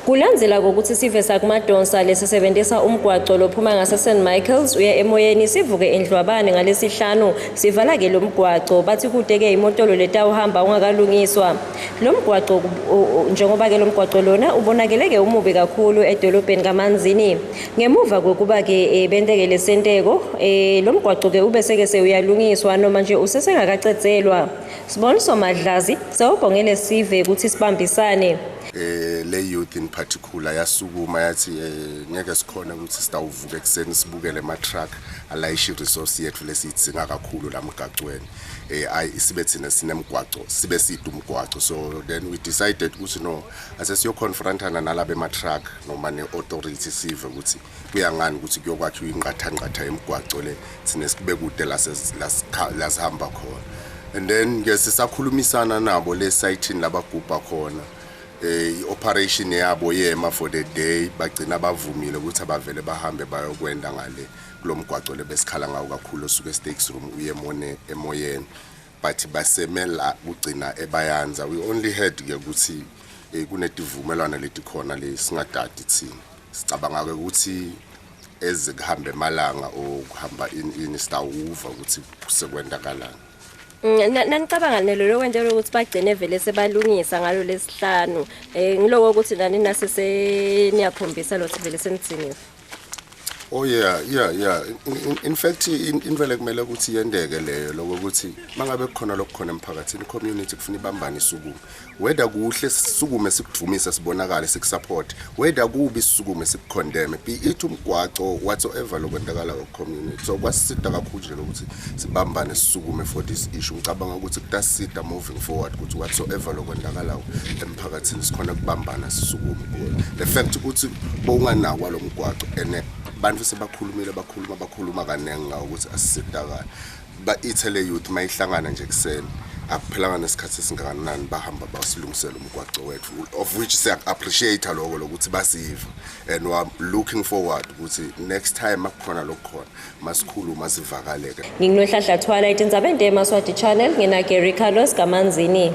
Kulandzela kokuthi sive sakumadonsa lesisebenzisa umgwaqo lophuma ngase St Michael's uya emoyeni sivuke endlwabane ngalesihlanu sivala ke lo mgwaqo bathi kude ke imotolo letawuhamba ungakalungiswa. Lo mgwaqo njengoba ke lo mgwaqo lona ubonakele ke umubi kakhulu edolobheni kaManzini. Ngemuva kokuba ke benteke lesenteko lo mgwaqo ke ube seke uyalungiswa noma nje usesengakacethelwa. Siboniso Madlazi sawubongele sive ukuthi sibambisane. Le youth in particular yasukuma yathi ngeke sikhona ukuthi sitawuvuka ekseni sibukele ama truck alayisha resource yethu lesitsinga kakhulu la mgaqweni isibe thina sinemgwaco sibe sidu umgwaco. So then we decided ukuthi no asesiyo confrontana nalabe ma truck noma ne authority sive ukuthi kuyangani ukuthi kuyokwakhiwa ingqathanqatha emgwaco le thina sibe kude lasihamba khona. And then ke sisakhulumisana nabo le site labagubha khona operation yabo yema for the day bagcina bavumile ukuthi abavele bahambe bayokwenda ngale kulomgwaco lebesikhala ngawo kakhulu osuke stakes room uye emoyeni but basemela ugcina ebayanza. We only had ke ukuthi kunedivumelwana letikhona lesingadadi thina sicabanga ke ukuthi ezikuhambe emalanga okuhamba in stawuva ukuthi kusekwendakalana. Nanicabanga nelelo kwentela ukuthi bagcine vele sebalungisa ngalo lesihlanu ngiloko ukuthi nani nasese niyakhombisa lothi vele senithini. Oh yeah. In fact invele kumele ukuthi yendeke leyo lokho ukuthi mangabe kukhona lokukhona emphakathini community kufuna ibambane isukume whether kuhle sisukume sikuvumisa sibonakala sikusupport whether kubi sisukume sikukondeme be it umgwaco whatsoever lokwendakala community. So kwasisida kakhulu nje ukuthi sibambane sisukume for this issue. Ngicabanga ukuthi kutasida moving forward ukuthi whatsoever lokwendakala emphakathini sikhona kubambana sisukume kuwo. The fact ukuthi bowunganakwa lo mgwaco ene bantu sebakhuluma kanengi ngawo ukuthi asisidakala ba ithele youth mayihlangana nje kuseni akuphelanga nesikhathi esingakanani bahamba basilungisela umgwaqo wethu of which say appreciate lokho lokuthi basiva and we are looking forward ukuthi next time akukhona lokukhona masikhuluma sivakaleke. Nginohladla Twilight indzaba endema Siswati channel ngina Gary Carlos kaManzini.